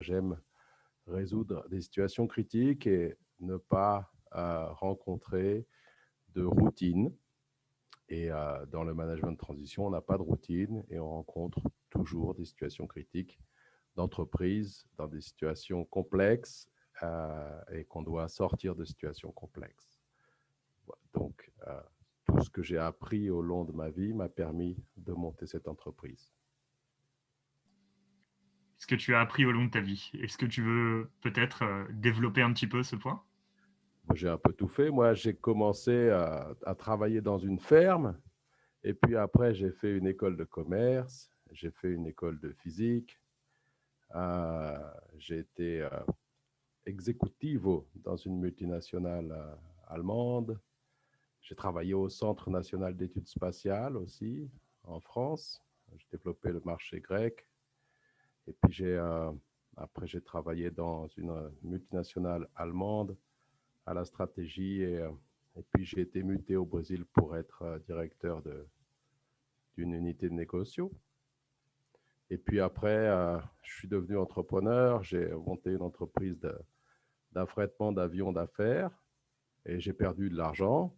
J'aime résoudre des situations critiques et ne pas rencontrer de routine. Et dans le management de transition, on n'a pas de routine et on rencontre toujours des situations critiques d'entreprise dans des situations complexes et qu'on doit sortir de situations complexes. Donc, tout ce que j'ai appris au long de ma vie m'a permis de monter cette entreprise. Ce que tu as appris au long de ta vie. Est-ce que tu veux peut-être développer un petit peu ce point? Moi, j'ai un peu tout fait. Moi, j'ai commencé à travailler dans une ferme et puis après, j'ai fait une école de commerce, j'ai fait une école de physique, j'ai été executivo dans une multinationale allemande. J'ai travaillé au Centre national d'études spatiales aussi en France. J'ai développé le marché grec. Et puis après, j'ai travaillé dans une multinationale allemande à la stratégie. Et puis, j'ai été muté au Brésil pour être directeur d'une unité de négocio. Et puis après, je suis devenu entrepreneur. J'ai monté une entreprise d'affrètement d'avions d'affaires et j'ai perdu de l'argent.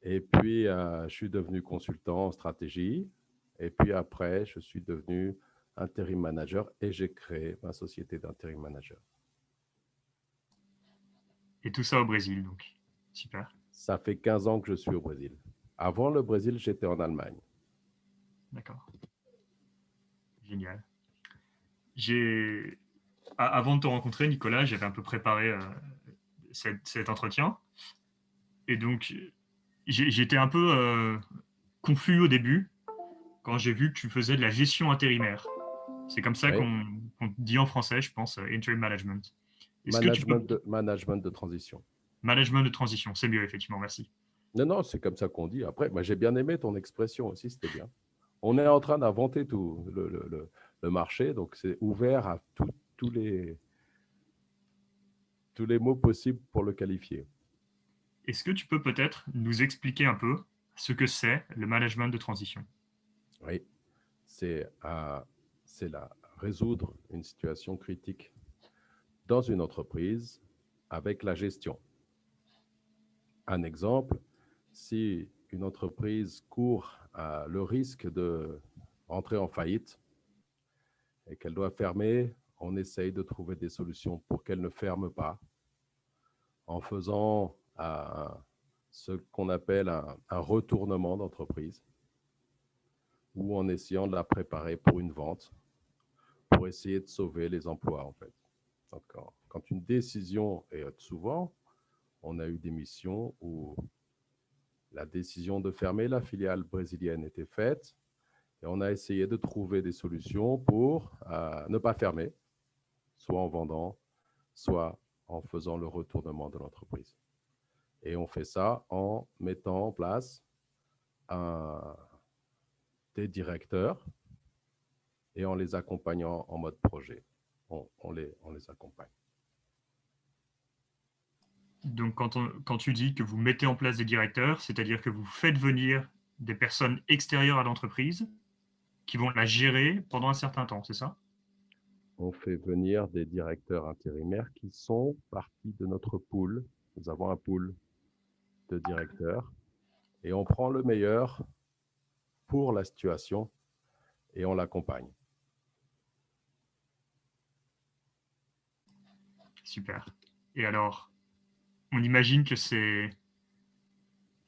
Et puis, je suis devenu consultant en stratégie. Et puis après, je suis devenu interim manager et j'ai créé ma société d'interim manager. Et tout ça au Brésil, donc. Super. Ça fait 15 ans que je suis au Brésil. Avant le Brésil, j'étais en Allemagne. D'accord. Génial. Avant de te rencontrer, Nicolas, j'avais un peu préparé cet entretien. Et donc, j'étais un peu confus au début quand j'ai vu que tu faisais de la gestion intérimaire. C'est comme ça Oui. qu'on dit en français, je pense, interim management. Est-ce que tu peux... Management de transition. Management de transition, c'est mieux, effectivement, merci. Non, non, c'est comme ça qu'on dit. Après, moi, j'ai bien aimé ton expression aussi, c'était bien. On est en train d'inventer tout le marché, donc c'est ouvert à tous les mots possibles pour le qualifier. Est-ce que tu peux peut-être nous expliquer un peu ce que c'est le management de transition? Oui, c'est résoudre une situation critique dans une entreprise avec la gestion. Un exemple, si une entreprise court le risque de rentrer en faillite et qu'elle doit fermer, on essaye de trouver des solutions pour qu'elle ne ferme pas en faisant ce qu'on appelle un retournement d'entreprise ou en essayant de la préparer pour une vente, pour essayer de sauver les emplois en fait. Donc, quand une décision est souvent, on a eu des missions où la décision de fermer la filiale brésilienne était faite et on a essayé de trouver des solutions pour ne pas fermer, soit en vendant, soit en faisant le retournement de l'entreprise. Et on fait ça en mettant en place des directeurs et en les accompagnant en mode projet. On les accompagne. Donc, quand tu dis que vous mettez en place des directeurs, c'est-à-dire que vous faites venir des personnes extérieures à l'entreprise qui vont la gérer pendant un certain temps, c'est ça? On fait venir des directeurs intérimaires qui sont partie de notre pool. Nous avons un pool de directeurs et on prend le meilleur pour la situation et on l'accompagne. Super. Et alors, on imagine que c'est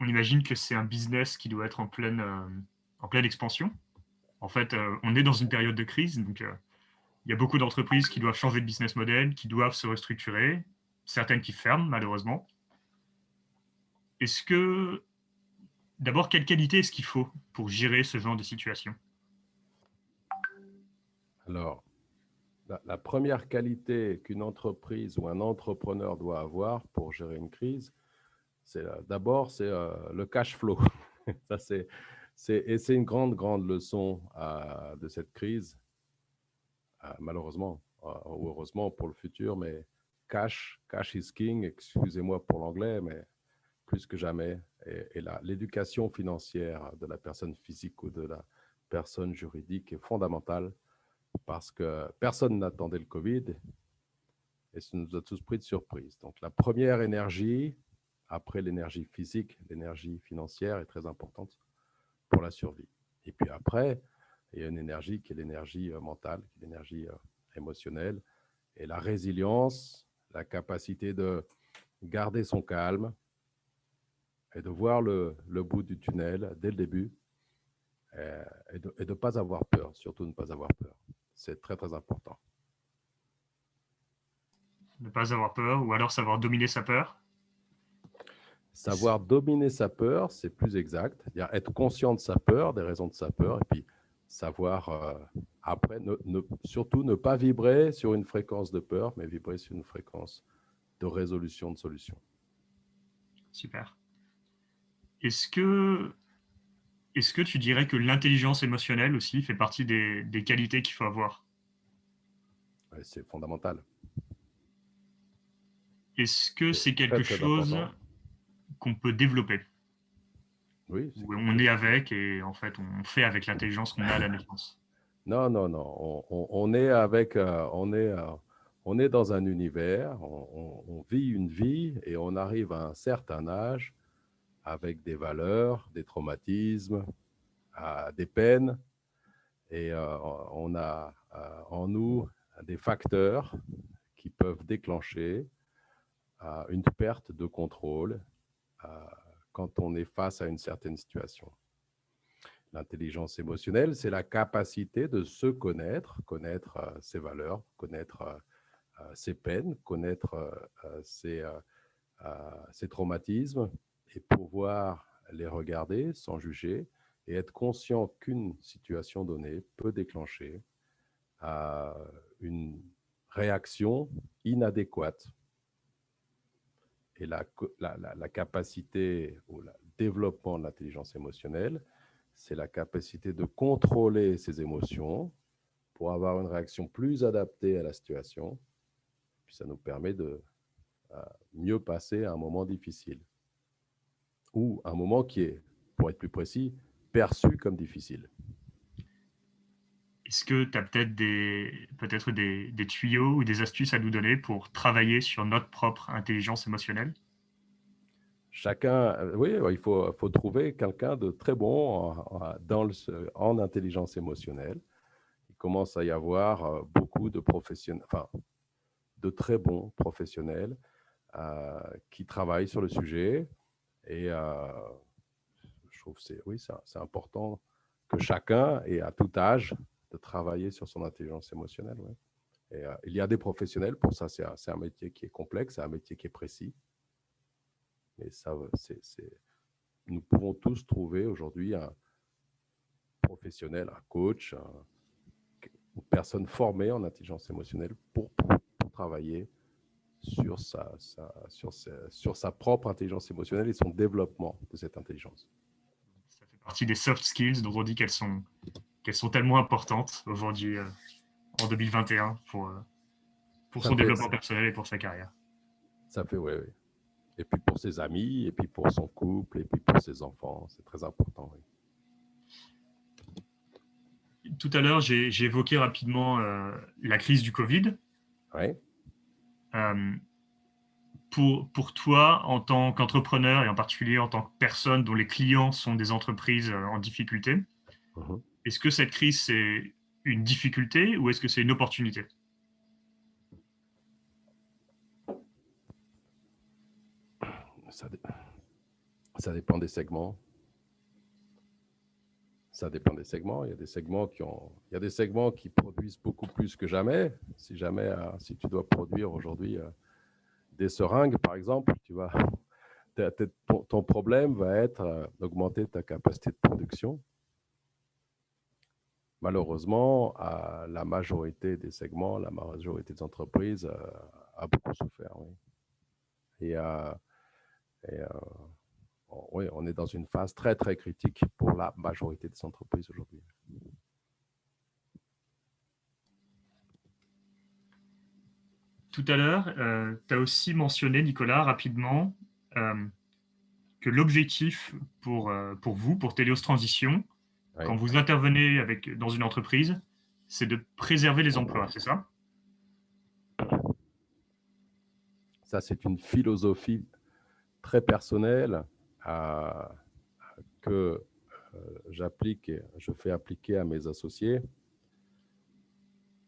un business qui doit être en pleine expansion. En fait, on est dans une période de crise, donc il y a beaucoup d'entreprises qui doivent changer de business model, qui doivent se restructurer, certaines qui ferment malheureusement. Est-ce que, d'abord, quelle qualité est-ce qu'il faut pour gérer ce genre de situation? Alors, la première qualité qu'une entreprise ou un entrepreneur doit avoir pour gérer une crise, d'abord, c'est le cash flow. Ça, et c'est une grande, grande leçon de cette crise, malheureusement, ou heureusement pour le futur, mais cash is king, excusez-moi pour l'anglais, mais plus que jamais. Et l'éducation financière de la personne physique ou de la personne juridique est fondamentale parce que personne n'attendait le Covid et ça nous a tous pris de surprise. Donc, la première énergie, après l'énergie physique, l'énergie financière est très importante pour la survie. Et puis après, il y a une énergie qui est l'énergie mentale, qui est l'énergie émotionnelle, et la résilience, la capacité de garder son calme et de voir le bout du tunnel dès le début et de ne pas avoir peur, surtout ne pas avoir peur. C'est très, très important. Ne pas avoir peur, ou alors savoir dominer sa peur. Savoir dominer sa peur, c'est plus exact. C'est-à-dire être conscient de sa peur, des raisons de sa peur, et puis savoir après, surtout ne pas vibrer sur une fréquence de peur, mais vibrer sur une fréquence de résolution de solution. Super. Est-ce que tu dirais que l'intelligence émotionnelle aussi fait partie des qualités qu'il faut avoir? Ouais, c'est fondamental. Est-ce que c'est Très, quelque très chose important. qu'on peut développer? Oui, Où on est avec et en fait on fait avec l'intelligence qu'on a à la naissance? Non, non, non. On est avec, on est dans un univers, on vit une vie et on arrive à un certain âge avec des valeurs, des traumatismes, des peines. Et on a en nous des facteurs qui peuvent déclencher une perte de contrôle quand on est face à une certaine situation. L'intelligence émotionnelle, c'est la capacité de se connaître, connaître ses valeurs, connaître ses peines, connaître ses traumatismes et pouvoir les regarder sans juger et être conscient qu'une situation donnée peut déclencher une réaction inadéquate. Et la capacité ou le développement de l'intelligence émotionnelle, c'est la capacité de contrôler ses émotions pour avoir une réaction plus adaptée à la situation. Puis ça nous permet de mieux passer un moment difficile ou un moment qui est, pour être plus précis, perçu comme difficile. Est-ce que tu as peut-être des tuyaux ou des astuces à nous donner pour travailler sur notre propre intelligence émotionnelle? Chacun, oui, il faut trouver quelqu'un de très bon en intelligence émotionnelle. Il commence à y avoir beaucoup de professionnels, enfin, de très bons professionnels qui travaillent sur le sujet. Et je trouve que c'est important que chacun ait à tout âge de travailler sur son intelligence émotionnelle. Ouais. Et il y a des professionnels, pour ça, c'est un métier qui est complexe, c'est un métier qui est précis. Mais ça, nous pouvons tous trouver aujourd'hui un professionnel, un coach, une personne formée en intelligence émotionnelle pour travailler sur sa propre intelligence émotionnelle et son développement de cette intelligence. Ça fait partie des soft skills dont on dit qu'elles sont tellement importantes aujourd'hui en 2021 pour son développement personnel et pour sa carrière. Ça fait, oui. Et puis pour ses amis, et puis pour son couple, et puis pour ses enfants, c'est très important. Oui. Tout à l'heure, j'ai évoqué rapidement la crise du Covid. Oui. Pour toi, en tant qu'entrepreneur et en particulier en tant que personne dont les clients sont des entreprises en difficulté, est-ce que cette crise, c'est une difficulté ou est-ce que c'est une opportunité? Ça dépend des segments. Ça dépend des segments. Il y a des segments qui produisent beaucoup plus que jamais. Si tu dois produire aujourd'hui des seringues, par exemple, ton problème va être d'augmenter ta capacité de production. Malheureusement, la majorité des segments, la majorité des entreprises a beaucoup souffert. Oui. Oui, on est dans une phase très, très critique pour la majorité des entreprises aujourd'hui. Tout à l'heure, tu as aussi mentionné, Nicolas, rapidement, que l'objectif pour vous, pour Téléos Transition, Oui. quand vous intervenez dans une entreprise, c'est de préserver les emplois, c'est ça? Ça, c'est une philosophie très personnelle que j'applique et je fais appliquer à mes associés.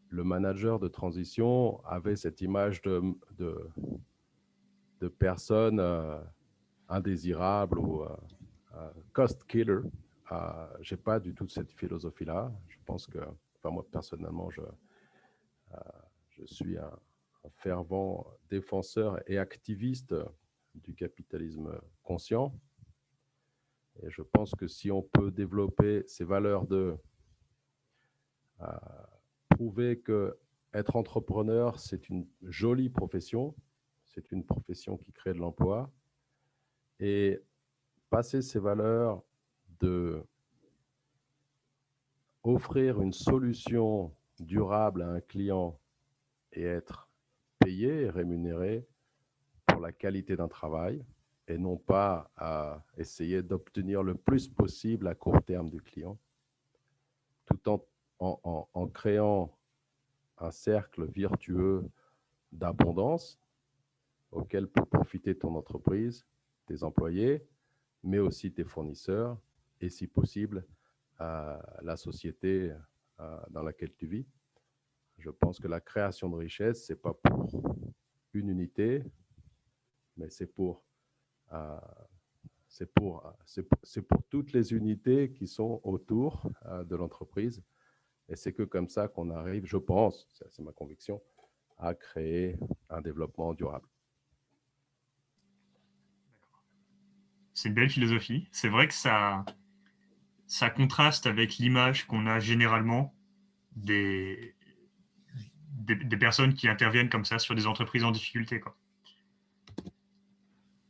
Le manager de transition avait cette image de personnes indésirables ou cost killer. Je n'ai pas du tout cette philosophie-là. Je pense que, enfin, moi, personnellement, je suis un fervent défenseur et activiste du capitalisme conscient. Et je pense que si on peut développer ces valeurs de prouver que être entrepreneur, c'est une jolie profession, c'est une profession qui crée de l'emploi, et passer ces valeurs de offrir une solution durable à un client et être payé et rémunéré pour la qualité d'un travail et non pas à essayer d'obtenir le plus possible à court terme du client, tout en créant un cercle vertueux d'abondance auquel peut profiter ton entreprise, tes employés, mais aussi tes fournisseurs et, si possible, la société dans laquelle tu vis. Je pense que la création de richesse, ce n'est pas pour une unité, mais c'est pour toutes les unités qui sont autour de l'entreprise. Et c'est que comme ça qu'on arrive, je pense, c'est ma conviction, à créer un développement durable. C'est une belle philosophie. C'est vrai que ça contraste avec l'image qu'on a généralement des personnes qui interviennent comme ça sur des entreprises en difficulté, quoi.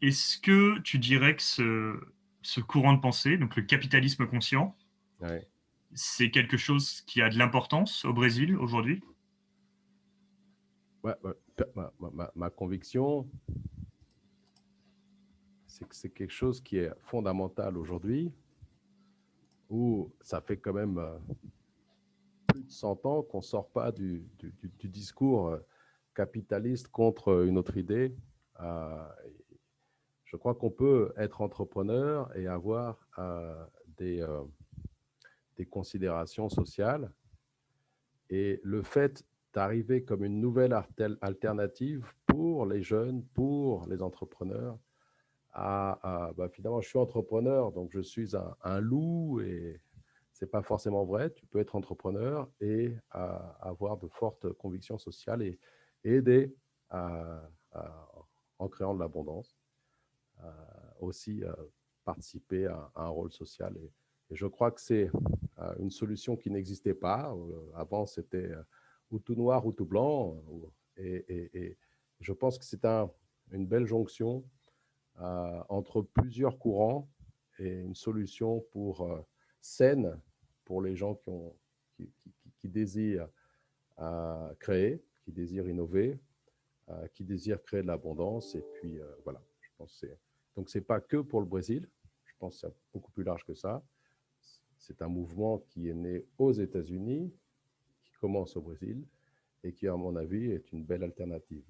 Est-ce que tu dirais que ce courant de pensée, donc le capitalisme conscient, Ouais. c'est quelque chose qui a de l'importance au Brésil aujourd'hui? Ouais, ma conviction, c'est que c'est quelque chose qui est fondamental aujourd'hui, où ça fait quand même plus de 100 ans qu'on ne sort pas du discours capitaliste contre une autre idée. Je crois qu'on peut être entrepreneur et avoir des considérations sociales. Et le fait d'arriver comme une nouvelle alternative pour les jeunes, pour les entrepreneurs, finalement, je suis entrepreneur, donc je suis un loup, et ce n'est pas forcément vrai. Tu peux être entrepreneur et avoir de fortes convictions sociales et aider en créant de l'abondance, aussi participer à un rôle social. Et je crois que c'est une solution qui n'existait pas. Avant, c'était ou tout noir ou tout blanc. Et je pense que c'est une belle jonction entre plusieurs courants et une solution saine pour les gens qui désirent créer, qui désirent innover, qui désirent créer de l'abondance. Et puis, voilà, je pense que donc, ce n'est pas que pour le Brésil. Je pense que c'est beaucoup plus large que ça. C'est un mouvement qui est né aux États-Unis, qui commence au Brésil et qui, à mon avis, est une belle alternative.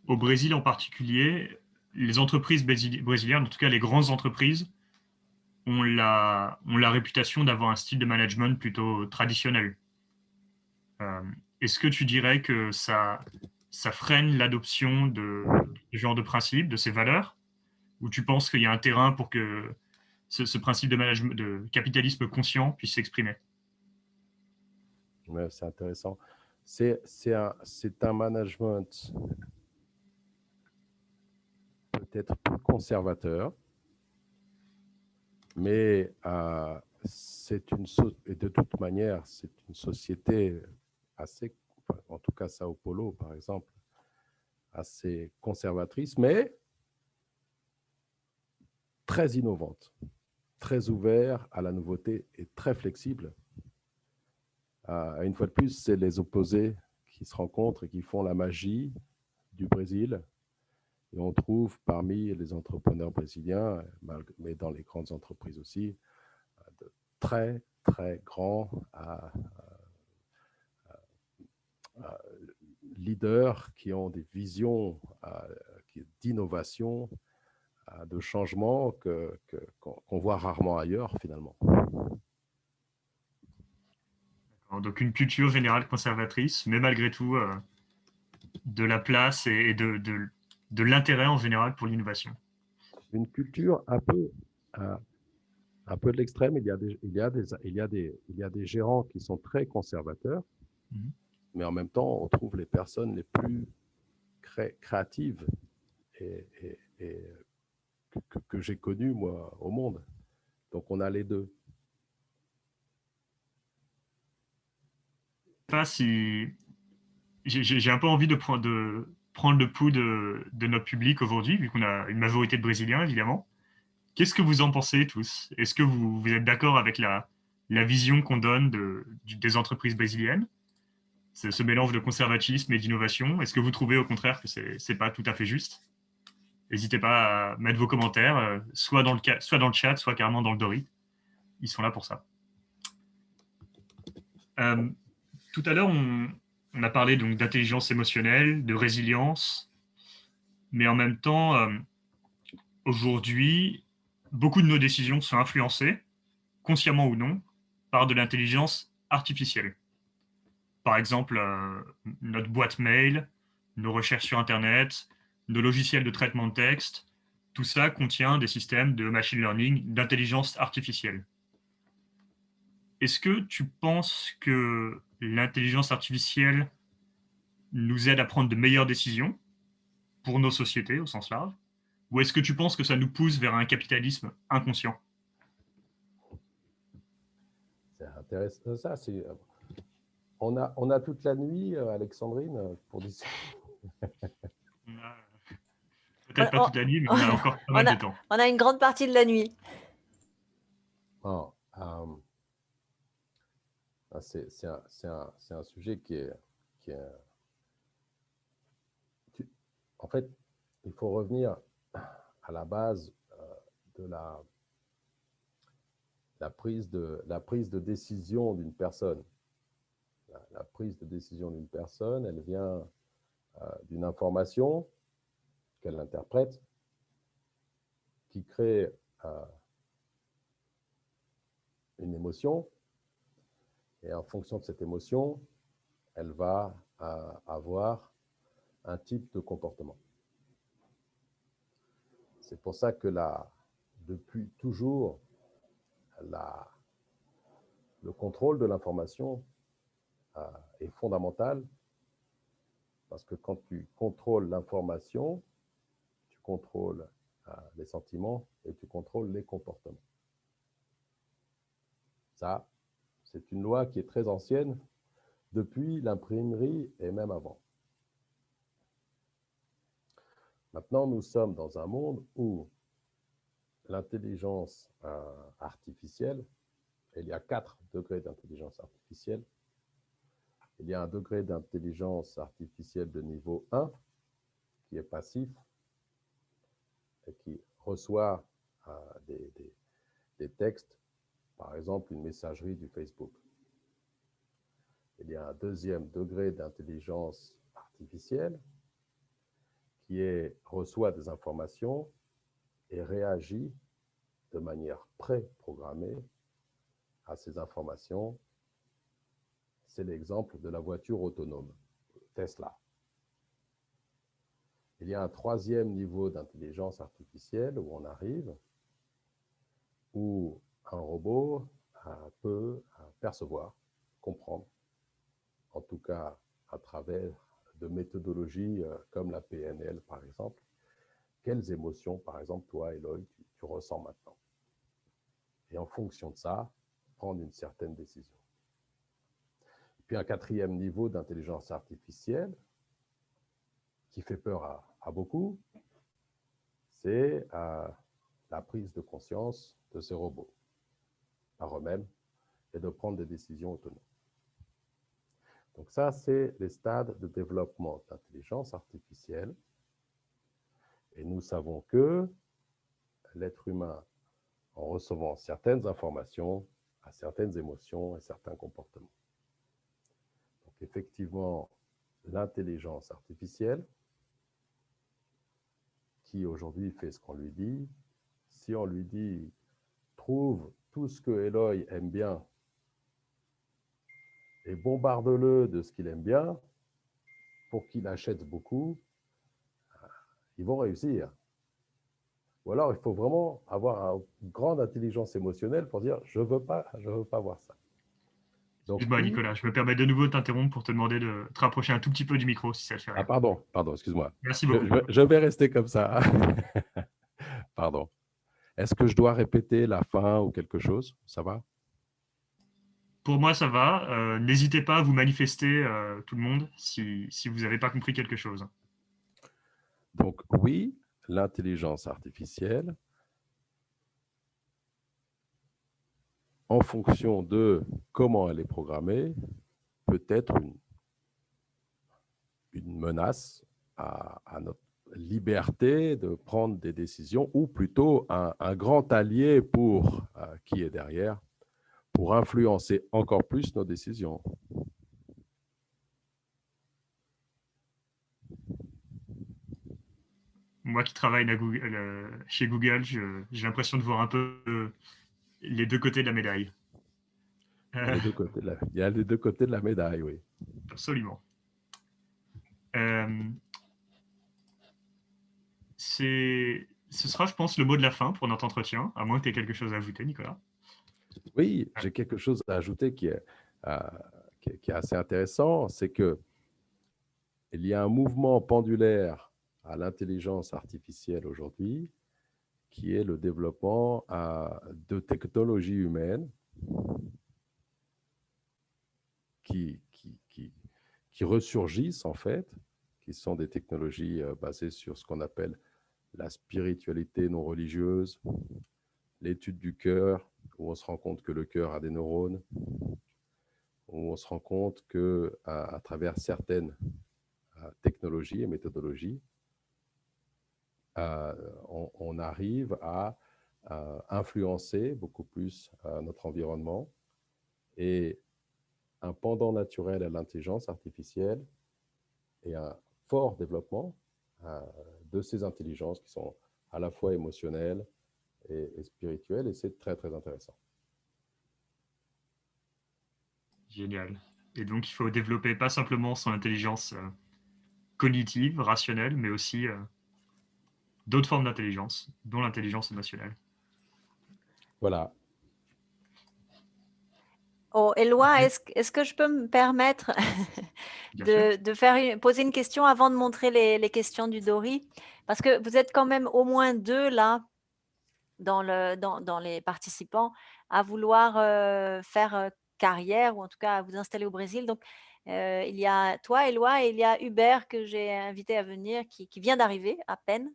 Au Brésil en particulier, les entreprises brésiliennes, en tout cas les grandes entreprises, ont la réputation d'avoir un style de management plutôt traditionnel. Est-ce que tu dirais que ça freine l'adoption de ce genre de principe, de ces valeurs, ou tu penses qu'il y a un terrain pour que ce principe de management, de capitalisme conscient puisse s'exprimer? Ouais, c'est intéressant. C'est un management peut-être plus conservateur, mais de toute manière, c'est une société assez, en tout cas Sao Paulo par exemple, assez conservatrice, mais très innovante, très ouverte à la nouveauté et très flexible. Une fois de plus, c'est les opposés qui se rencontrent et qui font la magie du Brésil. Et on trouve parmi les entrepreneurs brésiliens, mais dans les grandes entreprises aussi, très, très grands leaders qui ont des visions d'innovation, de changement qu'on voit rarement ailleurs, finalement. Donc une culture générale conservatrice, mais malgré tout, de la place et de l'intérêt en général pour l'innovation. Une culture un peu de l'extrême. Il y a des gérants qui sont très conservateurs, mais en même temps, on trouve les personnes les plus créatives et que j'ai connues, moi, au monde. Donc, on a les deux. Pas si j'ai un peu envie de prendre le pouls de notre public aujourd'hui, vu qu'on a une majorité de Brésiliens, évidemment. Qu'est-ce que vous en pensez tous? Est-ce que vous êtes d'accord avec la vision qu'on donne des entreprises brésiliennes? Ce mélange de conservatisme et d'innovation, est-ce que vous trouvez au contraire que c'est pas tout à fait juste? N'hésitez pas à mettre vos commentaires, soit dans le chat, soit carrément dans le Dory. Ils sont là pour ça. Tout à l'heure, on a parlé donc d'intelligence émotionnelle, de résilience, mais en même temps, aujourd'hui, beaucoup de nos décisions sont influencées, consciemment ou non, par de l'intelligence artificielle. Par exemple, notre boîte mail, nos recherches sur Internet, nos logiciels de traitement de texte, tout ça contient des systèmes de machine learning, d'intelligence artificielle. Est-ce que tu penses que l'intelligence artificielle nous aide à prendre de meilleures décisions pour nos sociétés au sens large? Ou est-ce que tu penses que ça nous pousse vers un capitalisme inconscient? C'est intéressant. Ça, on a toute la nuit, Alexandrine, pour dire. Peut-être pas toute la nuit, mais on a encore pas mal de temps. On a une grande partie de la nuit. Oh, c'est un sujet qui est en fait, il faut revenir à la base de la prise de décision d'une personne. La prise de décision d'une personne, elle vient d'une information qu'elle interprète, qui crée une émotion, et en fonction de cette émotion, elle va avoir un type de comportement. C'est pour ça que depuis toujours, le contrôle de l'information est fondamental, parce que quand tu contrôles l'information, tu contrôles les sentiments et tu contrôles les comportements. Ça, c'est une loi qui est très ancienne, depuis l'imprimerie et même avant. Maintenant, nous sommes dans un monde où l'intelligence artificielle, il y a 4 degrés d'intelligence artificielle. Il y a un degré d'intelligence artificielle de niveau 1, qui est passif et qui reçoit des textes, par exemple une messagerie du Facebook. Il y a un deuxième degré d'intelligence artificielle qui reçoit des informations et réagit de manière pré-programmée à ces informations. C'est l'exemple de la voiture autonome, Tesla. Il y a un troisième niveau d'intelligence artificielle où on arrive, où un robot peut percevoir, comprendre, en tout cas à travers de méthodologies comme la PNL, par exemple, quelles émotions, par exemple, toi, Eloy, tu ressens maintenant. Et en fonction de ça, prendre une certaine décision. Puis un quatrième niveau d'intelligence artificielle qui fait peur à beaucoup, c'est la prise de conscience de ces robots par eux-mêmes et de prendre des décisions autonomes. Donc ça, c'est les stades de développement d'intelligence artificielle. Et nous savons que l'être humain, en recevant certaines informations, à certaines émotions et certains comportements. Donc, effectivement, l'intelligence artificielle, qui aujourd'hui fait ce qu'on lui dit, si on lui dit « trouve tout ce que Eloy aime bien et bombarde-le de ce qu'il aime bien pour qu'il achète beaucoup », ils vont réussir. Ou alors, il faut vraiment avoir une grande intelligence émotionnelle pour dire « je veux pas voir ça ». Excuse-moi, Nicolas, je me permets de nouveau de t'interrompre pour te demander de te rapprocher un tout petit peu du micro, si ça te fait Ah, rien. pardon, excuse-moi. Merci beaucoup. Je vais rester comme ça. Pardon. Est-ce que je dois répéter la fin ou quelque chose? Ça va? Pour moi, ça va. N'hésitez pas à vous manifester, tout le monde, si vous n'avez pas compris quelque chose. Donc, oui, l'intelligence artificielle, en fonction de comment elle est programmée, peut être une menace à notre liberté de prendre des décisions, ou plutôt un grand allié pour qui est derrière, pour influencer encore plus nos décisions. Moi qui travaille chez Google, j'ai l'impression de voir un peu les deux côtés de la médaille. Il y a les deux côtés il y a les deux côtés de la médaille, oui. Absolument. Ce sera, je pense, le mot de la fin pour notre entretien, à moins que tu aies quelque chose à ajouter, Nicolas. Oui, j'ai quelque chose à ajouter qui est assez intéressant, c'est que il y a un mouvement pendulaire à l'intelligence artificielle aujourd'hui, qui est le développement de technologies humaines qui ressurgissent en fait, qui sont des technologies basées sur ce qu'on appelle la spiritualité non religieuse, l'étude du cœur, où on se rend compte que le cœur a des neurones, où on se rend compte qu'à travers certaines technologies et méthodologies, on arrive à influencer beaucoup plus notre environnement. Et un pendant naturel à l'intelligence artificielle et un fort développement de ces intelligences qui sont à la fois émotionnelles et spirituelles, et c'est très, très intéressant. Génial. Et donc, il faut développer pas simplement son intelligence cognitive, rationnelle, mais aussi d'autres formes d'intelligence, dont l'intelligence émotionnelle. Voilà. Oh, Éloi, est-ce que je peux me permettre de poser une question avant de montrer les questions du Dori? Parce que vous êtes quand même au moins deux là, dans les participants, à vouloir faire carrière, ou en tout cas à vous installer au Brésil. Donc, il y a toi, Éloi, et il y a Hubert que j'ai invité à venir, qui vient d'arriver à peine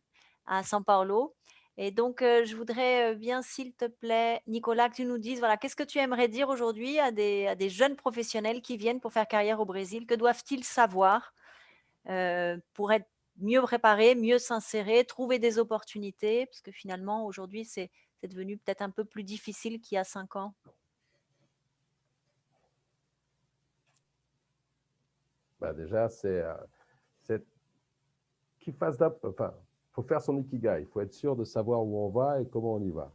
à São Paulo. Et donc, je voudrais bien, s'il te plaît, Nicolas, que tu nous dises, voilà, qu'est-ce que tu aimerais dire aujourd'hui à des jeunes professionnels qui viennent pour faire carrière au Brésil? Que doivent-ils savoir pour être mieux préparés, mieux s'insérer, trouver des opportunités? Parce que finalement, aujourd'hui, c'est devenu peut-être un peu plus difficile qu'il y a 5 ans. Déjà, c'est qu'il fasse enfin, faut faire son ikigai. Il faut être sûr de savoir où on va et comment on y va.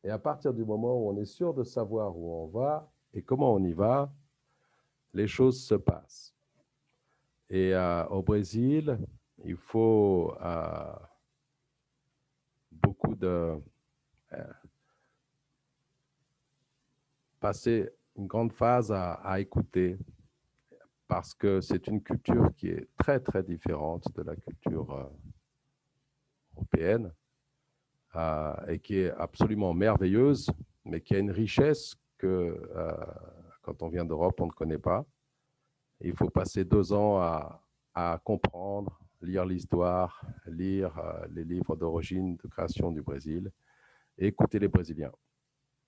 Et à partir du moment où on est sûr de savoir où on va et comment on y va, les choses se passent. Et au Brésil, il faut beaucoup passer une grande phase à écouter, parce que c'est une culture qui est très, très différente de la culture européenne, et qui est absolument merveilleuse, mais qui a une richesse que quand on vient d'Europe, on ne connaît pas. Et il faut passer 2 ans à comprendre, lire l'histoire, lire les livres d'origine, de création du Brésil, et écouter les Brésiliens.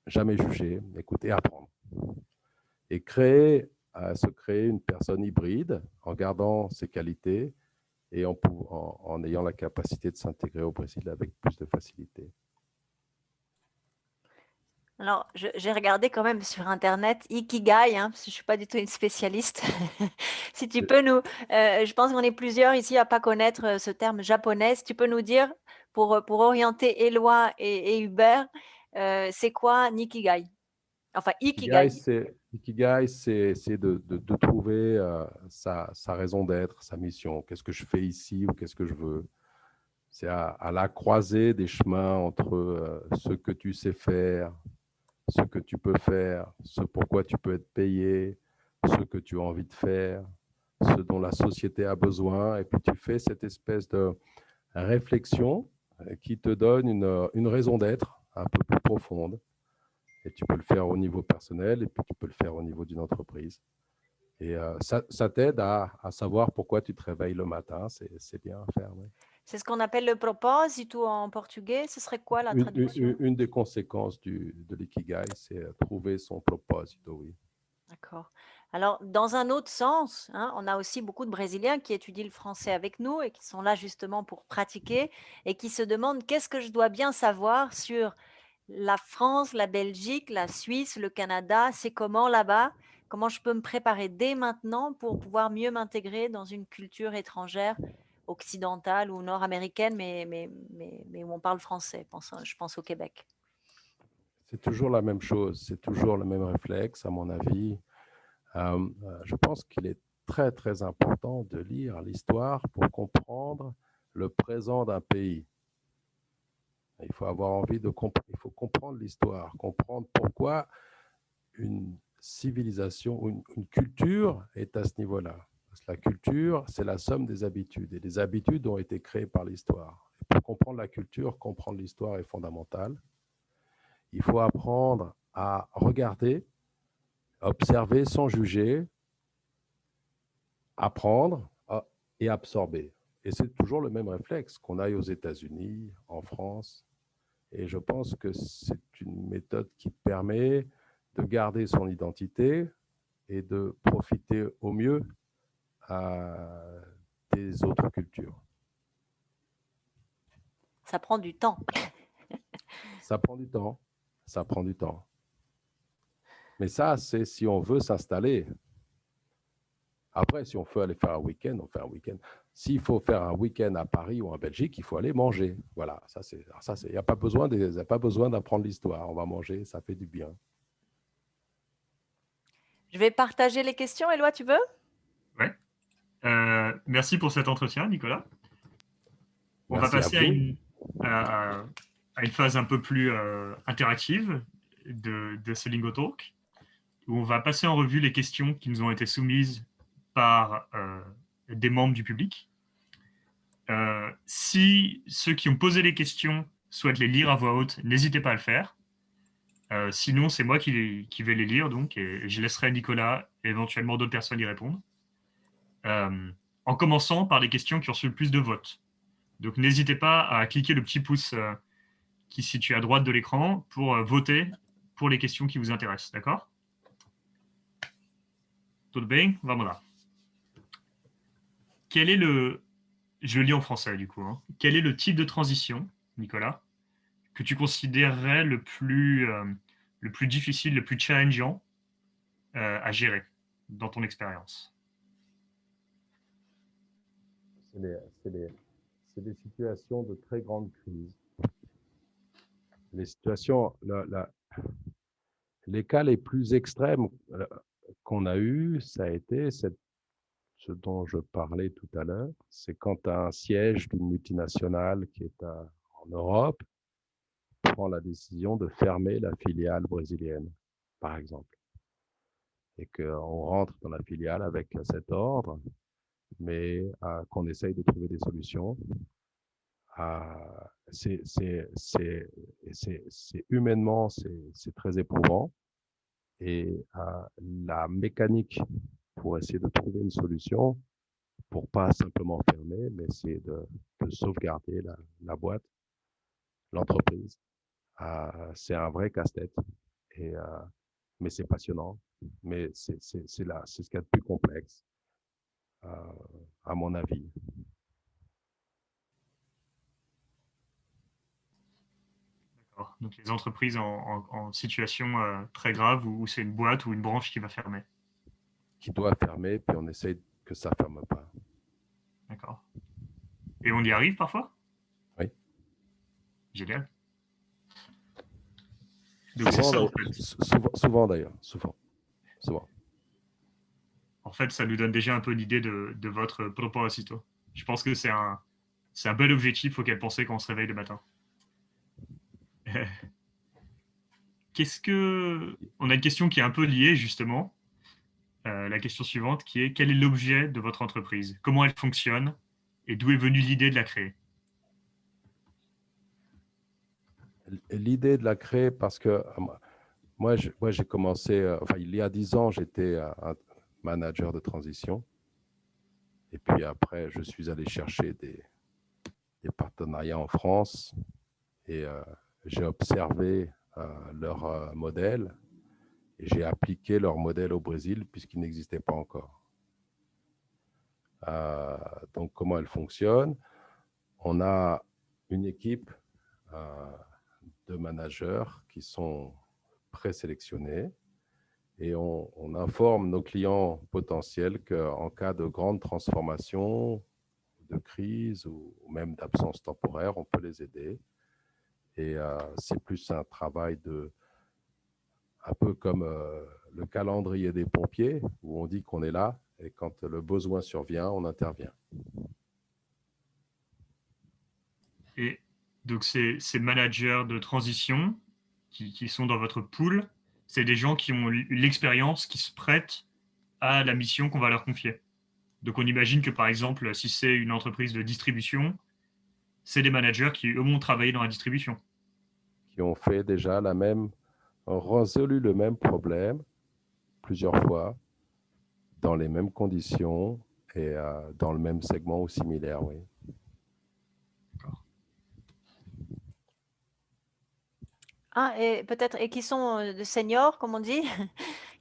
Jamais juger, écouter, apprendre. Et se créer une personne hybride en gardant ses qualités et en ayant la capacité de s'intégrer au Brésil avec plus de facilité. Alors, j'ai regardé quand même sur Internet, Ikigai, hein, parce que je ne suis pas du tout une spécialiste. Si tu peux nous, je pense qu'on est plusieurs ici à ne pas connaître ce terme japonais. Si tu peux nous dire, pour orienter Éloi et Hubert, c'est quoi Nikigai? Enfin, Ikigai. Ikigai, c'est de trouver sa raison d'être, sa mission. Qu'est-ce que je fais ici ou qu'est-ce que je veux? C'est à la croisée des chemins entre ce que tu sais faire, ce que tu peux faire, ce pourquoi tu peux être payé, ce que tu as envie de faire, ce dont la société a besoin. Et puis tu fais cette espèce de réflexion qui te donne une raison d'être un peu plus profonde. Et tu peux le faire au niveau personnel et puis tu peux le faire au niveau d'une entreprise. Et ça t'aide à savoir pourquoi tu te réveilles le matin. C'est bien à faire. Oui. C'est ce qu'on appelle le propósito en portugais. Ce serait quoi la traduction? Une des conséquences de l'ikigai, c'est trouver son proposito, oui. D'accord. Alors, dans un autre sens, hein, on a aussi beaucoup de Brésiliens qui étudient le français avec nous et qui sont là justement pour pratiquer et qui se demandent qu'est-ce que je dois bien savoir sur la France, la Belgique, la Suisse, le Canada, c'est comment là-bas? Comment je peux me préparer dès maintenant pour pouvoir mieux m'intégrer dans une culture étrangère, occidentale ou nord-américaine, mais où on parle français, je pense au Québec. C'est toujours la même chose, c'est toujours le même réflexe, à mon avis. Je pense qu'il est très, très important de lire l'histoire pour comprendre le présent d'un pays. Il faut avoir envie de comprendre, il faut comprendre l'histoire, comprendre pourquoi une civilisation ou une culture est à ce niveau-là. Parce que la culture, c'est la somme des habitudes. Et les habitudes ont été créées par l'histoire. Et pour comprendre la culture, comprendre l'histoire est fondamental. Il faut apprendre à regarder, observer sans juger, apprendre et absorber. Et c'est toujours le même réflexe, qu'on aille aux États-Unis, en France. Et je pense que c'est une méthode qui permet de garder son identité et de profiter au mieux des autres cultures. Ça prend du temps. Ça prend du temps, ça prend du temps. Mais ça, c'est si on veut s'installer. Après, si on veut aller faire un week-end, on fait un week-end. S'il faut faire un week-end à Paris ou en Belgique, il faut aller manger. Voilà, il n'y a pas besoin d'apprendre l'histoire. On va manger, ça fait du bien. Je vais partager les questions. Éloi, tu veux? Oui. Merci pour cet entretien, Nicolas. On va passer à une phase un peu plus interactive de ce Lingo Talk, où on va passer en revue les questions qui nous ont été soumises par des membres du public. Si ceux qui ont posé les questions souhaitent les lire à voix haute, n'hésitez pas à le faire. Sinon, c'est moi qui vais les lire, donc, et je laisserai Nicolas et éventuellement d'autres personnes y répondre. En commençant par les questions qui ont reçu le plus de votes. Donc, n'hésitez pas à cliquer le petit pouce qui se situe à droite de l'écran pour voter pour les questions qui vous intéressent, d'accord? Tudo bem? Vamos lá. Quel est le... Je le lis en français, du coup. Hein. Quel est le type de transition, Nicolas, que tu considérerais le plus difficile, le plus challengeant à gérer dans ton expérience? C'est des situations de très grande crise. Les situations, les cas les plus extrêmes qu'on a eus, ça a été ce dont je parlais tout à l'heure, c'est quand un siège d'une multinationale qui est en Europe prend la décision de fermer la filiale brésilienne, par exemple. Et qu'on rentre dans la filiale avec cet ordre, mais qu'on essaye de trouver des solutions. Humainement, c'est très éprouvant. Et la mécanique pour essayer de trouver une solution, pour pas simplement fermer, mais c'est de sauvegarder la boîte, l'entreprise. C'est un vrai casse-tête. Mais c'est passionnant. Mais c'est ce qu'il y a de plus complexe, à mon avis. D'accord. Donc les entreprises en situation très grave où c'est une boîte ou une branche qui va fermer. Qui doit fermer, puis on essaye que ça ne ferme pas. D'accord. Et on y arrive parfois? Oui. Génial. Donc c'est ça en fait. Souvent d'ailleurs, souvent. En fait, ça nous donne déjà un peu l'idée de votre propósito. Je pense que c'est un bel objectif auquel penser quand on se réveille le matin. On a une question qui est un peu liée justement. La question suivante qui est: quel est l'objet de votre entreprise? Comment elle fonctionne? Et d'où est venue l'idée de la créer? L'idée de la créer, parce que moi j'ai commencé, il y a 10 ans, j'étais un manager de transition. Et puis après, je suis allé chercher des partenariats en France et j'ai observé leur modèle et j'ai appliqué leur modèle au Brésil puisqu'il n'existait pas encore. Donc, comment elle fonctionne? On a une équipe de managers qui sont présélectionnés et on informe nos clients potentiels qu'en cas de grande transformation, de crise ou même d'absence temporaire, on peut les aider. Et c'est plus un travail un peu comme le calendrier des pompiers, où on dit qu'on est là, et quand le besoin survient, on intervient. Et donc ces managers de transition qui sont dans votre pool, c'est des gens qui ont l'expérience, qui se prêtent à la mission qu'on va leur confier. Donc on imagine que par exemple, si c'est une entreprise de distribution, c'est des managers qui, eux, ont travaillé dans la distribution. Qui ont fait déjà ont résolu le même problème plusieurs fois, dans les mêmes conditions et dans le même segment ou similaire, oui. D'accord. Et peut-être, et qui sont de seniors, comme on dit,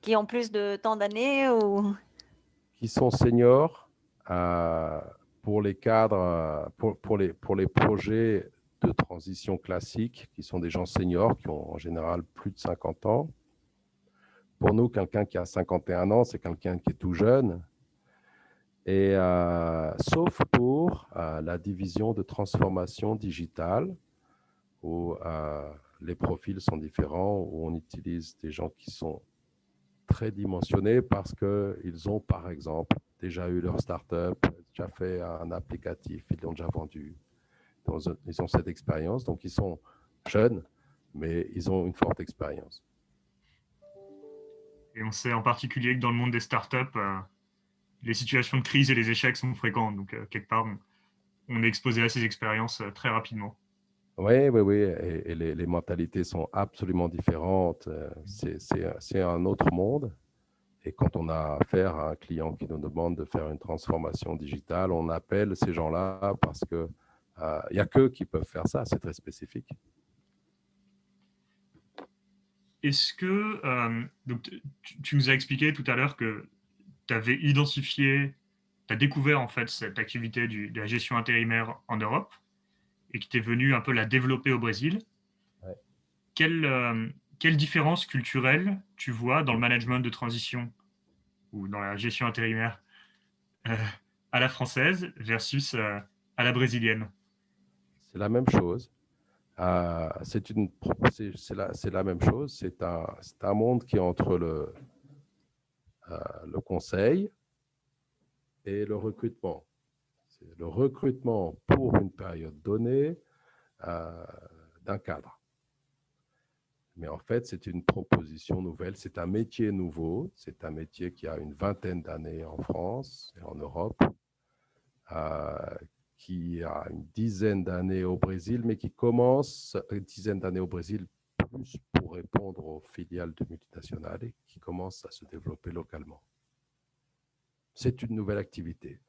qui ont plus de temps d'années ou... Qui sont seniors pour les cadres, pour les projets de transition classiques, qui sont des gens seniors, qui ont en général plus de 50 ans. Pour nous, quelqu'un qui a 51 ans, c'est quelqu'un qui est tout jeune. Et sauf pour la division de transformation digitale, où les profils sont différents, où on utilise des gens qui sont très dimensionnés parce qu'ils ont, par exemple, déjà eu leur start-up, déjà fait un applicatif, ils l'ont déjà vendu. Donc, ils ont cette expérience, donc ils sont jeunes, mais ils ont une forte expérience. Et on sait en particulier que dans le monde des startups, les situations de crise et les échecs sont fréquents. Donc, quelque part, on est exposé à ces expériences très rapidement. Oui. Et les mentalités sont absolument différentes. C'est un autre monde. Et quand on a affaire à un client qui nous demande de faire une transformation digitale, on appelle ces gens-là parce qu'il n'y a qu'eux qui peuvent faire ça. C'est très spécifique. Est-ce que, donc, tu nous as expliqué tout à l'heure que tu avais identifié, tu as découvert en fait cette activité de la gestion intérimaire en Europe et que tu es venu un peu la développer au Brésil. Ouais. Quelle différence culturelle tu vois dans le management de transition ou dans la gestion intérimaire à la française versus à la brésilienne? C'est la même chose. C'est la même chose. C'est un monde qui est entre le conseil et le recrutement. C'est le recrutement pour une période donnée d'un cadre. Mais en fait, c'est une proposition nouvelle, c'est un métier nouveau, c'est un métier qui a une vingtaine d'années en France et en Europe, qui a une dizaine d'années au Brésil, mais qui commence, une dizaine d'années au Brésil, plus pour répondre aux filiales de multinationales et qui commence à se développer localement. C'est une nouvelle activité.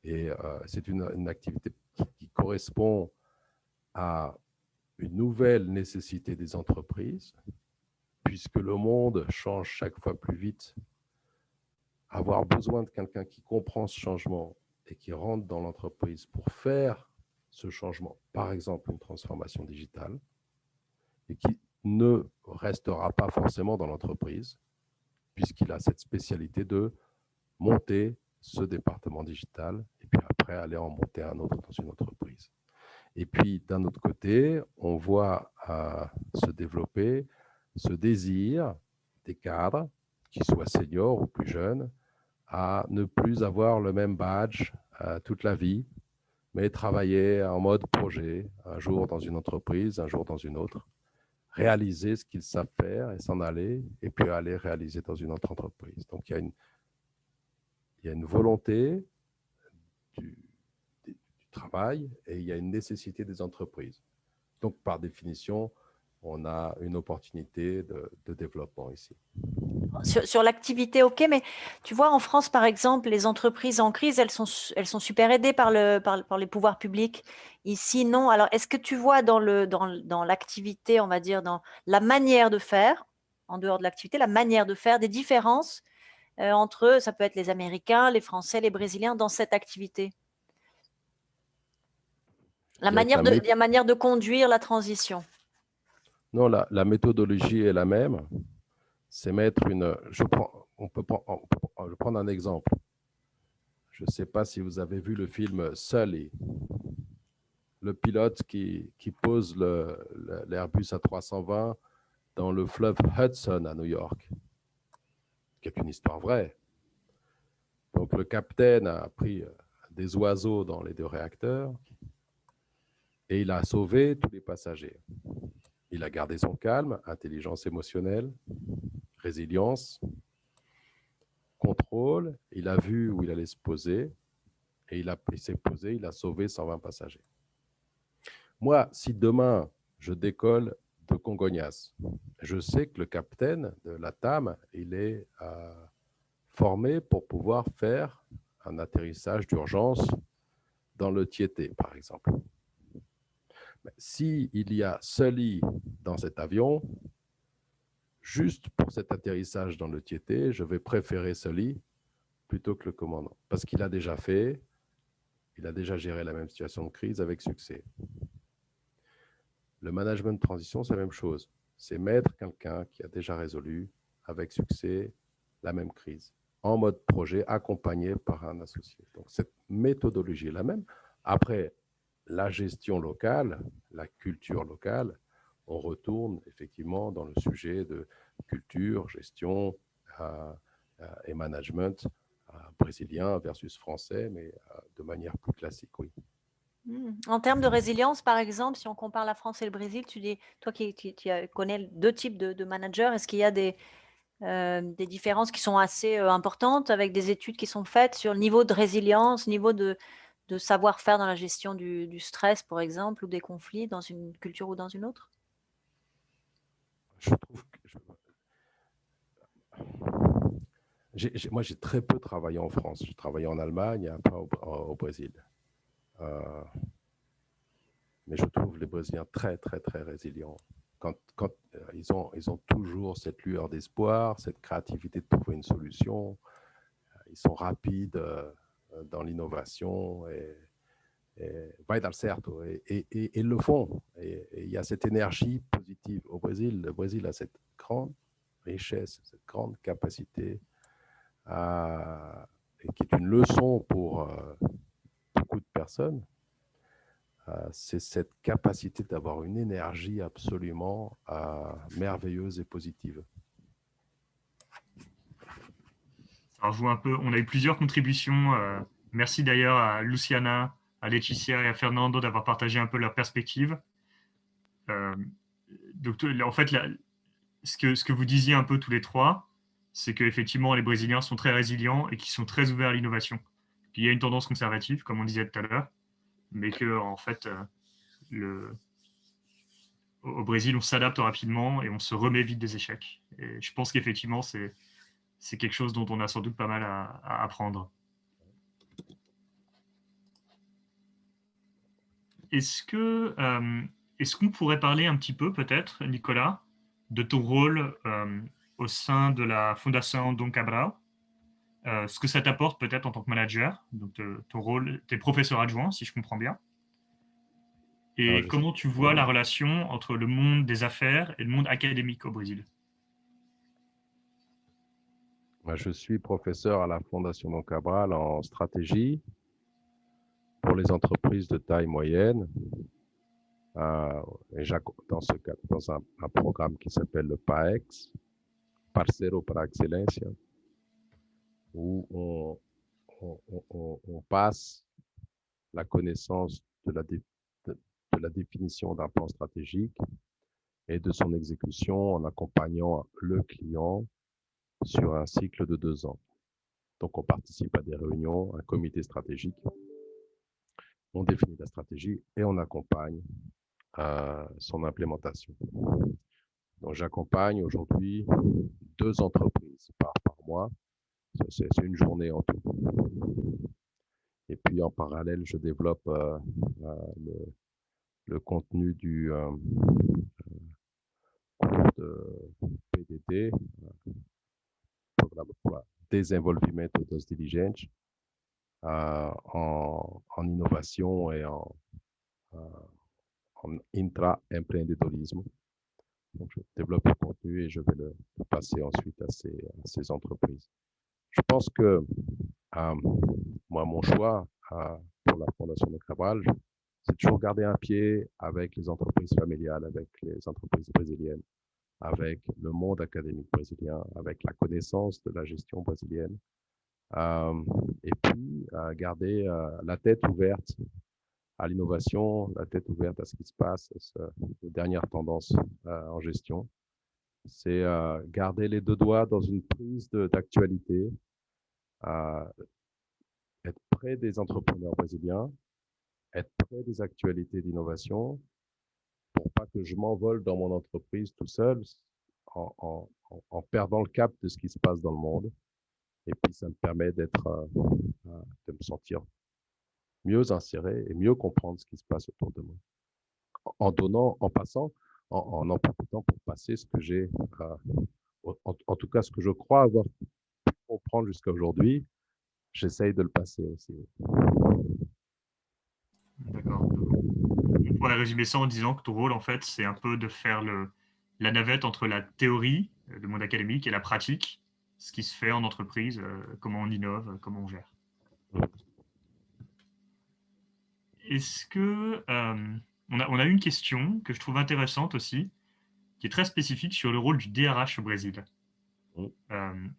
Et c'est une activité qui correspond à une nouvelle nécessité des entreprises, puisque le monde change chaque fois plus vite. Avoir besoin de quelqu'un qui comprend ce changement et qui rentre dans l'entreprise pour faire ce changement, par exemple une transformation digitale, et qui ne restera pas forcément dans l'entreprise, puisqu'il a cette spécialité de monter ce département digital et puis après aller en monter un autre dans une entreprise. Et puis, d'un autre côté, on voit se développer ce désir des cadres, qu'ils soient seniors ou plus jeunes, à ne plus avoir le même badge toute la vie, mais travailler en mode projet, un jour dans une entreprise, un jour dans une autre, réaliser ce qu'ils savent faire et s'en aller, et puis aller réaliser dans une autre entreprise. Donc, il y a une volonté du travail et il y a une nécessité des entreprises. Donc, par définition, on a une opportunité de développement ici. Sur l'activité, ok, mais tu vois, en France, par exemple, les entreprises en crise, elles sont super aidées par les pouvoirs publics. Ici, non. Alors, est-ce que tu vois dans l'activité, on va dire, dans la manière de faire, en dehors de l'activité, la manière de faire, des différences entre, ça peut être les Américains, les Français, les Brésiliens, dans cette activité? La manière de conduire la transition. Non, la méthodologie est la même. C'est mettre une... Je vais prendre un exemple. Je ne sais pas si vous avez vu le film Sully, le pilote qui pose l'Airbus A320 dans le fleuve Hudson à New York, qui est une histoire vraie. Donc le capitaine a pris des oiseaux dans les 2 réacteurs et il a sauvé tous les passagers. Il a gardé son calme, intelligence émotionnelle, résilience, contrôle. Il a vu où il allait se poser et il s'est posé, il a sauvé 120 passagers. Moi, si demain je décolle de Congonhas, je sais que le capitaine de la TAM, il est formé pour pouvoir faire un atterrissage d'urgence dans le Tietê, par exemple. S'il y a Sully dans cet avion, juste pour cet atterrissage dans le Tietê, je vais préférer Sully plutôt que le commandant, parce qu'il a déjà fait, il a déjà géré la même situation de crise avec succès. Le management de transition, c'est la même chose. C'est mettre quelqu'un qui a déjà résolu avec succès la même crise, en mode projet, accompagné par un associé. Donc, cette méthodologie est la même. Après, la gestion locale, la culture locale, on retourne effectivement dans le sujet de culture, gestion et management brésilien versus français, mais de manière plus classique, oui. En termes de résilience, par exemple, si on compare la France et le Brésil, tu dis, toi qui connais 2 types de managers, est-ce qu'il y a des différences qui sont assez importantes avec des études qui sont faites sur le niveau de résilience, niveau de savoir-faire dans la gestion du stress, par exemple, ou des conflits dans une culture ou dans une autre? Je trouve que moi, j'ai très peu travaillé en France. J'ai travaillé en Allemagne et un peu au Brésil. Mais je trouve les Brésiliens très, très, très résilients. Quand ils ont toujours cette lueur d'espoir, cette créativité de trouver une solution. Ils sont rapides dans l'innovation et vai dar certo. Et ils le font. Et il y a cette énergie positive. Au Brésil, le Brésil a cette grande richesse, cette grande capacité qui est une leçon pour beaucoup de personnes. C'est cette capacité d'avoir une énergie absolument merveilleuse et positive. Ça rejoint un peu. On a eu plusieurs contributions. Merci d'ailleurs à Luciana, à Laetitia et à Fernando d'avoir partagé un peu leur perspective. Donc, en fait, ce que vous disiez un peu tous les trois, c'est qu'effectivement, les Brésiliens sont très résilients et qu'ils sont très ouverts à l'innovation. Il y a une tendance conservative, comme on disait tout à l'heure, mais que en fait, au Brésil, on s'adapte rapidement et on se remet vite des échecs. Et je pense qu'effectivement, c'est quelque chose dont on a sans doute pas mal à apprendre. Est-ce qu'on pourrait parler un petit peu, peut-être, Nicolas, de ton rôle au sein de la Fondation Dom Cabral, ce que ça t'apporte peut-être en tant que manager, donc ton rôle, t'es professeur adjoint, si je comprends bien. Et comment tu vois la relation entre le monde des affaires et le monde académique au Brésil? Je suis professeur à la Fondation Dom Cabral en stratégie pour les entreprises de taille moyenne. Et dans ce cas, dans un programme qui s'appelle le PAEX, Parceiro para Excelência, où on passe la connaissance de la définition d'un plan stratégique et de son exécution en accompagnant le client sur un cycle de 2 ans. Donc, on participe à des réunions, un comité stratégique, on définit la stratégie et on accompagne son implémentation. Donc, j'accompagne aujourd'hui 2 entreprises par mois. C'est une journée en tout. Et puis, en parallèle, je développe le contenu du cours de PDD, Programa para Desenvolvimento dos Dirigentes, en innovation et en intra-emprendedorisme. Donc, je développe le contenu et je vais le passer ensuite à ces entreprises. Je pense que moi, mon choix pour la Fondation Dom Cabral, c'est toujours garder un pied avec les entreprises familiales, avec les entreprises brésiliennes, avec le monde académique brésilien, avec la connaissance de la gestion brésilienne, et puis garder la tête ouverte à l'innovation, la tête ouverte à ce qui se passe, aux dernières tendances en gestion. C'est garder les 2 doigts dans une prise d'actualité, être près des entrepreneurs brésiliens, être près des actualités d'innovation, pour pas que je m'envole dans mon entreprise tout seul en perdant le cap de ce qui se passe dans le monde. Et puis, ça me permet de me sentir mieux inséré et mieux comprendre ce qui se passe autour de moi. En passant, en profitant pour passer ce que j'ai, en tout cas ce que je crois avoir pu comprendre jusqu'à aujourd'hui, j'essaye de le passer aussi. D'accord. On pourrait résumer ça en disant que ton rôle, en fait, c'est un peu de faire la navette entre la théorie, le monde académique, et la pratique, ce qui se fait en entreprise, comment on innove, comment on gère. Est-ce que on a une question que je trouve intéressante aussi, qui est très spécifique sur le rôle du DRH au Brésil.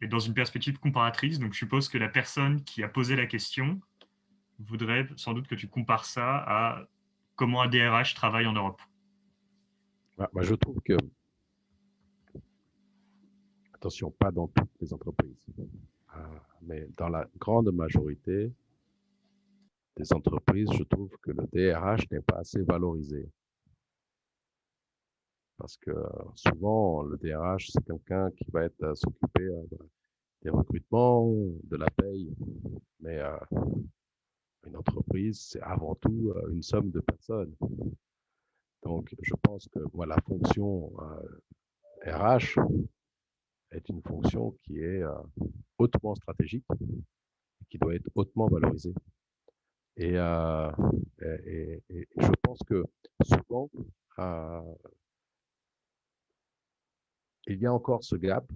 Et dans une perspective comparatrice, donc je suppose que la personne qui a posé la question voudrait sans doute que tu compares ça à comment un DRH travaille en Europe. Je trouve que, attention, pas dans toutes les entreprises, mais dans la grande majorité des entreprises, je trouve que le DRH n'est pas assez valorisé. Parce que souvent, le DRH, c'est quelqu'un qui va s'occuper des recrutements, de la paye. Mais une entreprise, c'est avant tout une somme de personnes. Donc, je pense que la fonction RH est une fonction qui est hautement stratégique, qui doit être hautement valorisée. Et je pense que souvent, il y a encore ce gap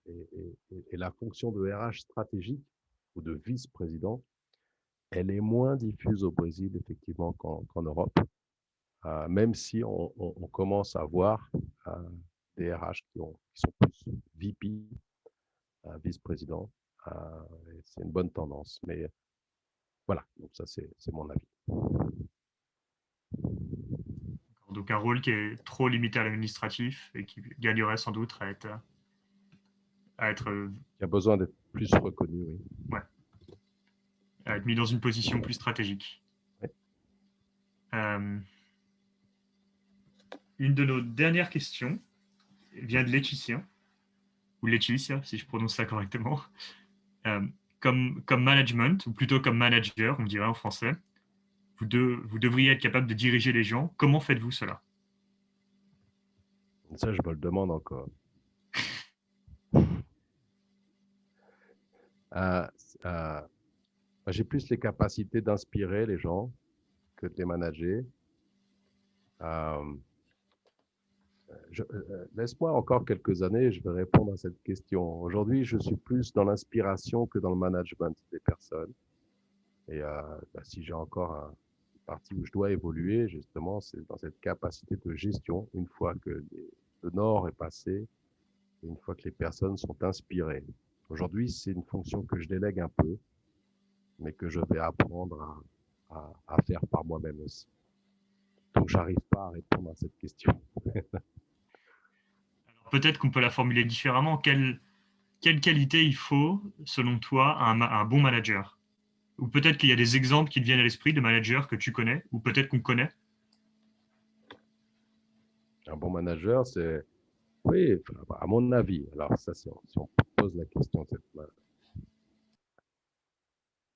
et la fonction de RH stratégique ou de vice-président, elle est moins diffuse au Brésil, effectivement, qu'en Europe, même si on commence à voir des RH qui sont plus VP, vice-président. C'est une bonne tendance. Mais voilà, donc ça, c'est mon avis. Donc un rôle qui est trop limité à l'administratif et qui gagnerait sans doute à être il y a besoin d'être plus reconnu, oui. Ouais. À être mis dans une position plus stratégique. Ouais. Une de nos dernières questions vient de Laetitia, ou Laetitia, si je prononce ça correctement. Comme management, ou plutôt comme manager, on dirait en français, vous devriez être capable de diriger les gens. Comment faites-vous cela? Ça, je me le demande encore. J'ai plus les capacités d'inspirer les gens que de les manager. Euh, Laisse-moi encore quelques années, je vais répondre à cette question. Aujourd'hui, je suis plus dans l'inspiration que dans le management des personnes. Et si j'ai encore une partie où je dois évoluer, justement, c'est dans cette capacité de gestion, une fois que le nord est passé, une fois que les personnes sont inspirées. Aujourd'hui, c'est une fonction que je délègue un peu, mais que je vais apprendre à faire par moi-même aussi. Donc, j'arrive pas à répondre à cette question. Peut-être qu'on peut la formuler différemment. Quelle qualité il faut, selon toi, à un bon manager? Ou peut-être qu'il y a des exemples qui te viennent à l'esprit de managers que tu connais, ou peut-être qu'on connaît. Un bon manager, c'est, oui, à mon avis, alors ça, si on pose la question de cette manière,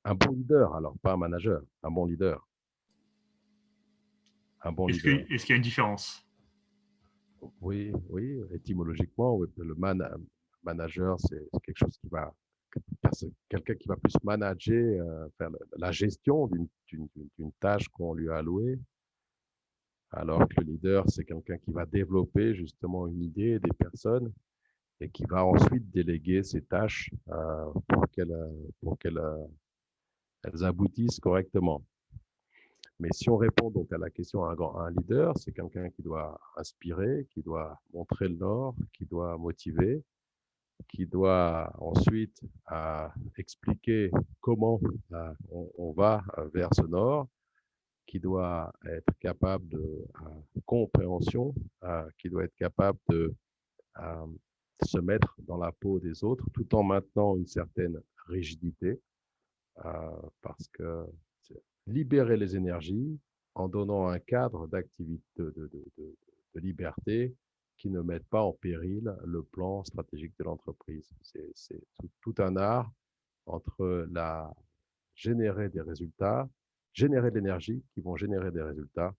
un bon leader, alors pas un manager, un bon leader. Un bon leader. Est-ce qu'il y a une différence? Oui, oui, étymologiquement, oui, le manager, c'est quelque chose qui va, quelqu'un qui va plus manager, faire la gestion d'une tâche qu'on lui a allouée, alors que le leader, c'est quelqu'un qui va développer justement une idée des personnes et qui va ensuite déléguer ces tâches pour qu'elles elles aboutissent correctement. Mais si on répond donc à la question à un leader, c'est quelqu'un qui doit inspirer, qui doit montrer le nord, qui doit motiver, qui doit ensuite expliquer comment on va vers ce nord, qui doit être capable de compréhension, qui doit être capable de se mettre dans la peau des autres tout en maintenant une certaine rigidité, parce que libérer les énergies en donnant un cadre d'activité, de liberté qui ne mette pas en péril le plan stratégique de l'entreprise. C'est tout un art entre générer des résultats, générer de l'énergie qui vont générer des résultats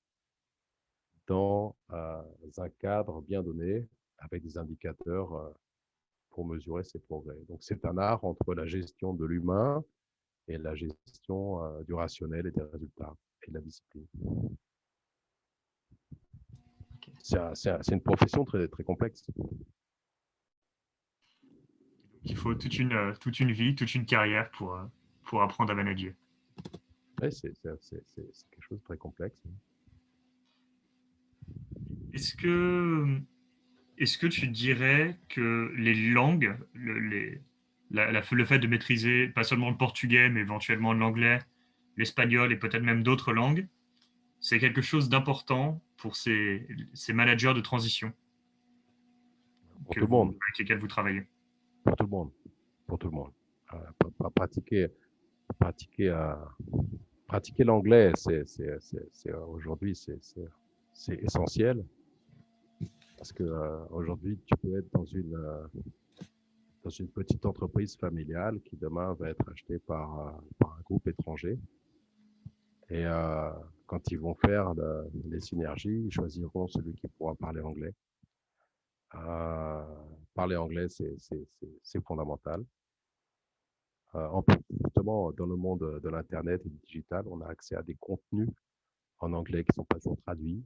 dans un cadre bien donné avec des indicateurs pour mesurer ces progrès. Donc c'est un art entre la gestion de l'humain et la gestion du rationnel et des résultats et de la discipline. C'est une profession très, très complexe. Il faut toute une vie, toute une carrière pour apprendre à manager. Oui, c'est quelque chose de très complexe. Est-ce que, est-ce que tu dirais que les langues, le fait de maîtriser pas seulement le portugais, mais éventuellement l'anglais, l'espagnol et peut-être même d'autres langues, c'est quelque chose d'important pour ces managers de transition Pour tout le monde. avec lesquels vous travaillez? Pour tout le monde. Pour tout le monde. Pratiquer, pratiquer, pratiquer l'anglais, aujourd'hui, c'est essentiel. Parce que aujourd'hui, tu peux être dans une petite entreprise familiale qui demain va être achetée par un groupe étranger. Et quand ils vont faire les synergies, ils choisiront celui qui pourra parler anglais. Parler anglais, c'est fondamental. En plus, justement, dans le monde de l'Internet et du digital, on a accès à des contenus en anglais qui ne sont pas toujours traduits.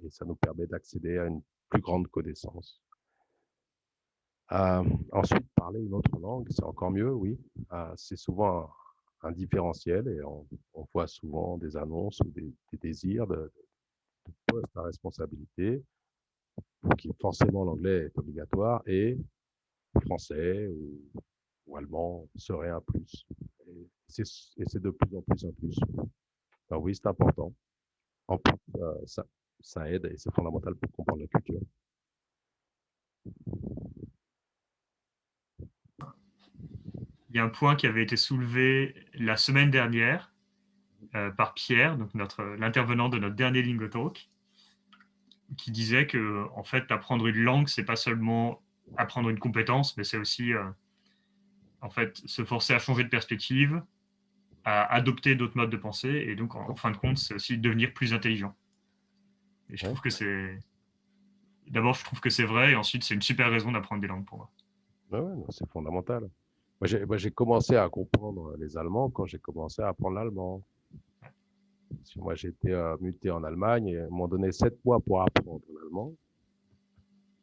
Et ça nous permet d'accéder à une plus grande connaissance. Ensuite, parler une autre langue, c'est encore mieux, oui. C'est souvent un différentiel et on voit souvent des annonces ou des désirs de postes à responsabilité pour qui forcément l'anglais est obligatoire et français ou allemand serait un plus. Et c'est de plus en plus un plus. Alors oui, c'est important. En plus, ça aide et c'est fondamental pour comprendre la culture. Il y a un point qui avait été soulevé la semaine dernière par Pierre, donc l'intervenant de notre dernier Lingo Talk, qui disait que en fait, apprendre une langue, c'est pas seulement apprendre une compétence, mais c'est aussi en fait se forcer à changer de perspective, à adopter d'autres modes de pensée, et donc en fin de compte, c'est aussi devenir plus intelligent. Et je trouve que c'est d'abord, je trouve que c'est vrai, et ensuite, c'est une super raison d'apprendre des langues pour moi. Ouais, c'est fondamental. Moi, j'ai commencé à comprendre les Allemands quand j'ai commencé à apprendre l'allemand. Moi, j'ai été muté en Allemagne et ils m'ont donné 7 mois pour apprendre l'allemand.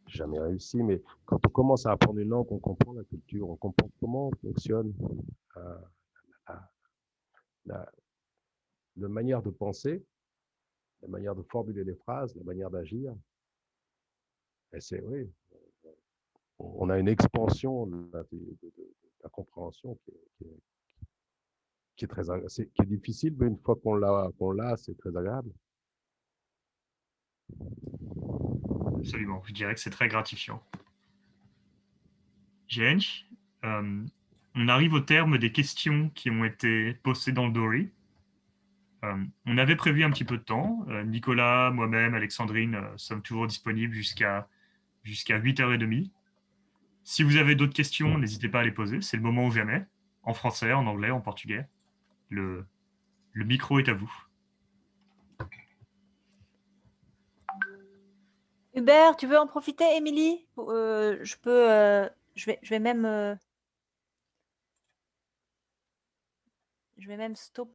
J'ai jamais réussi, mais quand on commence à apprendre une langue, on comprend la culture, on comprend comment fonctionne la, la, la manière de penser, la manière de formuler les phrases, la manière d'agir. Et c'est oui, on a une expansion de la compréhension qui est très qui est difficile, mais une fois qu'on l'a, c'est très agréable. Absolument, je dirais que c'est très gratifiant. Jench, on arrive au terme des questions qui ont été postées dans le Dory. On avait prévu un petit peu de temps. Nicolas, moi-même, Alexandrine sommes toujours disponibles jusqu'à 8h30. Si vous avez d'autres questions, n'hésitez pas à les poser. C'est le moment ou jamais, en français, en anglais, en portugais. Le micro est à vous. Hubert, tu veux en profiter, Émilie? Je vais même stopper.